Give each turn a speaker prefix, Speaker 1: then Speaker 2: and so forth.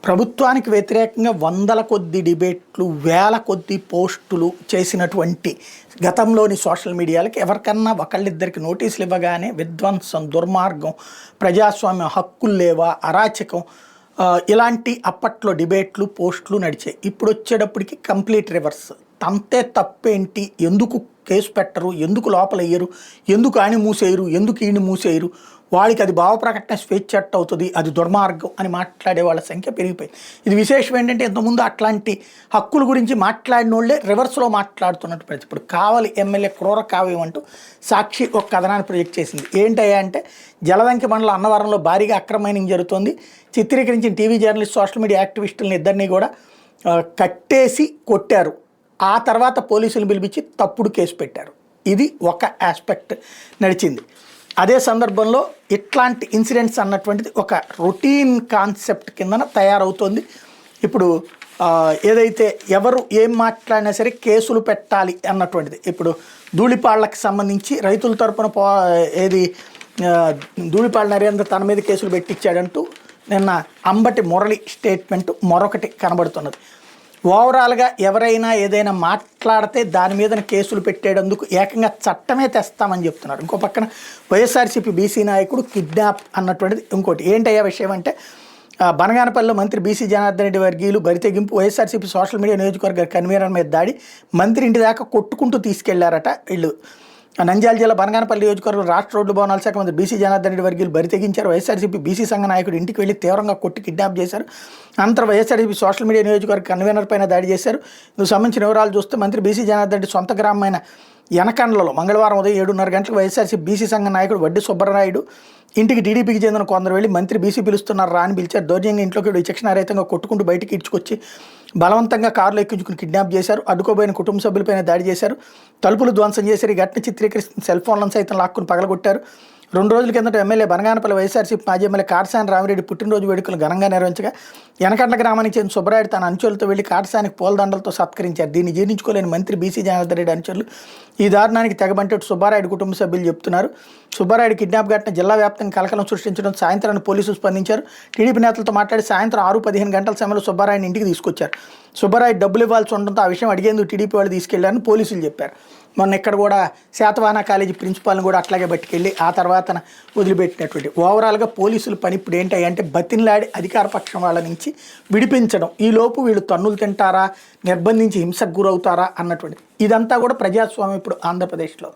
Speaker 1: ప్రభుత్వానికి వ్యతిరేకంగా వందల కొద్ది డిబేట్లు, వేల కొద్ది పోస్టులు చేసినటువంటి గతంలోని సోషల్ మీడియాలకి ఎవరికన్నా ఒకళ్ళిద్దరికి నోటీసులు ఇవ్వగానే విధ్వంసం, దుర్మార్గం, ప్రజాస్వామ్యం, హక్కులు లేవా, అరాచకం, ఇలాంటి అప్పట్లో డిబేట్లు, పోస్టులు నడిచాయి. ఇప్పుడు వచ్చేటప్పటికి కంప్లీట్ రివర్స్. తంతే తప్పేంటి, ఎందుకు కేసు పెట్టరు, ఎందుకు లోపల వేయరు, ఎందుకు ఆయన మూసేయరు, ఎందుకు ఈయన మూసేయరు, వాడికి అది భావ ప్రకటన స్వేచ్ఛ అవుతుంది, అది దుర్మార్గం అని మాట్లాడే వాళ్ళ సంఖ్య పెరిగిపోయింది. ఇది విశేషం ఏంటంటే ఇంతకుముందు అట్లాంటి హక్కుల గురించి మాట్లాడిన వాళ్ళే రివర్స్లో మాట్లాడుతున్నట్టు పరిస్థితి. ఇప్పుడు కావలి ఎమ్మెల్యే క్రూర కావ్యం అంటూ సాక్షి ఒక కథనాన్ని ప్రొజెక్ట్ చేసింది. ఏంటయ్యా అంటే జలదంకి మండలం అన్నవరంలో భారీగా అక్రమ మైనింగ్ జరుగుతుంది. చిత్రీకరించిన టీవీ జర్నలిస్ట్, సోషల్ మీడియా యాక్టివిస్టులను ఇద్దరిని కూడా కట్టేసి కొట్టారు. ఆ తర్వాత పోలీసులు పిలిపించి తప్పుడు కేసు పెట్టారు. ఇది ఒక ఆస్పెక్ట్ నడిచింది. అదే సందర్భంలో ఇట్లాంటి ఇన్సిడెంట్స్ అన్నటువంటిది ఒక రొటీన్ కాన్సెప్ట్ కిందన తయారవుతుంది. ఇప్పుడు ఏదైతే ఎవరు ఏం మాట్లాడినా సరే కేసులు పెట్టాలి అన్నటువంటిది. ఇప్పుడు ధూళిపాళ్లకు సంబంధించి రైతుల తరపున ధూళిపాళ్ల నరేంద్ర తన మీద కేసులు పెట్టించాడంటూ నిన్న అంబటి మురళి స్టేట్మెంట్ మరొకటి కనబడుతున్నది. ఓవరాల్గా ఎవరైనా ఏదైనా మాట్లాడితే దాని మీద కేసులు పెట్టేందుకు ఏకంగా చట్టమే తెస్తామని చెప్తున్నారు. ఇంకో పక్కన వైఎస్ఆర్సీపీ బీసీ నాయకుడు కిడ్నాప్ అన్నటువంటిది ఇంకోటి. ఏంటయ్యా విషయం అంటే బనగానపల్లిలో మంత్రి బీసీ జనార్దన్ రెడ్డి వర్గీయులు బరితెగింపు, వైఎస్ఆర్సీపీ సోషల్ మీడియా నియోజకవర్గ కన్వీనర్ మీద దాడి, మంత్రి ఇంటి దాకా కొట్టుకుంటూ తీసుకెళ్లారట వీళ్ళు. నంద్యాల జిల్లా బనగానపల్లి నియోజకవర్గం రాష్ట్ర రోడ్డు భవనాల శాఖ మంత్రి బీసీ జనార్దన్ రెడ్డి వర్గీయులు బరితెగించారు. వైఎస్ఆర్సీపీ బీసీ సంఘ నాయకుడు ఇంటికి వెళ్లి తీవ్రంగా కొట్టి కిడ్నాప్ చేశారు. అనంతరం వైఎస్ఆర్సీపీ సోషల్ మీడియా నియోజకవర్గ కన్వీనర్ పైన దాడి చేశారు. ఇందుకు సంబంధించిన వివరాలు చూస్తే మంత్రి బీసీ జనార్దన్ రెడ్డి సొంత గ్రామమైన యనకండ్లలో మంగళవారం ఉదయం 7:30 గంటలకు వైఎస్ఆర్సీపీ బీసీ సంఘ నాయకుడు వడ్డీ సుబ్బరాయుడు ఇంటికి టీడీపీకి చెందిన కొందరు వెళ్ళి మంత్రి బీసీ పిలుస్తున్నారు రా అని పిలిచారు. దౌర్జన్యంగా ఇంట్లోకి విచక్షణారహితంగా కొట్టుకుంటూ బయటికి ఇడ్చుకొచ్చి బలవంతంగా కారులో ఎక్కించుకుని కిడ్నాప్ చేశారు. అడ్డుకోబోయిన కుటుంబ సభ్యులపైన దాడి చేశారు. తలుపులు ధ్వంసం చేశారు. ఈ ఘటన చిత్రీకరిస్తున్న సెల్ ఫోన్లను సైతం లాక్కుని పగలగొట్టారు. 2 రోజుల కిందట ఎమ్మెల్యే బనగానపల్లి వైఎస్ఆర్సీపీ మాజీ ఎమ్మెల్యే కాటసాని రామిరెడ్డి పుట్టినరోజు వేడుకలు ఘనంగా నిర్వహించగా యనకండ్ల గ్రామానికి చెందిన సుబ్బరాయుడు తన అనుచరులతో వెళ్లి కాటసానికి పూలదండలతో సత్కరించారు. దీన్ని జీర్ణించుకోలేని మంత్రి బీసీ జనార్దన్ రెడ్డి అనుచరులు ఈ దారుణానికి తెగబంటట్టు సుబ్బారాయుడు కుటుంబ సభ్యులు చెప్తున్నారు. సుబ్బారాయుడు కిడ్నాప్ ఘటన జిల్లా వ్యాప్తంగా కలకలం సృష్టించడం సాయంత్రాన్ని పోలీసులు స్పందించారు. టీడీపీ నేతలతో మాట్లాడి సాయంత్రం 6:15 గంటల సమయంలో సుబ్బారాయుడిని ఇంటికి తీసుకొచ్చారు. సుబ్బారాయుడు డబ్బులు ఇవ్వాల్సి ఉండడంతో ఆ విషయం అడిగేందుకు టీడీపీ వాళ్ళు తీసుకెళ్లారని పోలీసులు చెప్పారు. మొన్న ఇక్కడ కూడా శాతవాహన కాలేజీ ప్రిన్సిపాల్ని కూడా అట్లాగే పట్టుకెళ్ళి ఆ తర్వాత వదిలిపెట్టినటువంటి. ఓవరాల్గా పోలీసుల పని ఇప్పుడు ఏంటంటే బతిన్లాడి అధికార పక్షం వాళ్ళ నుంచి విడిపించడం. ఈలోపు వీళ్ళు తన్నులు తింటారా, నిర్బంధించి హింసకు గురవుతారా అన్నటువంటి. ఇదంతా కూడా ప్రజాస్వామ్యం ఇప్పుడు ఆంధ్రప్రదేశ్లో.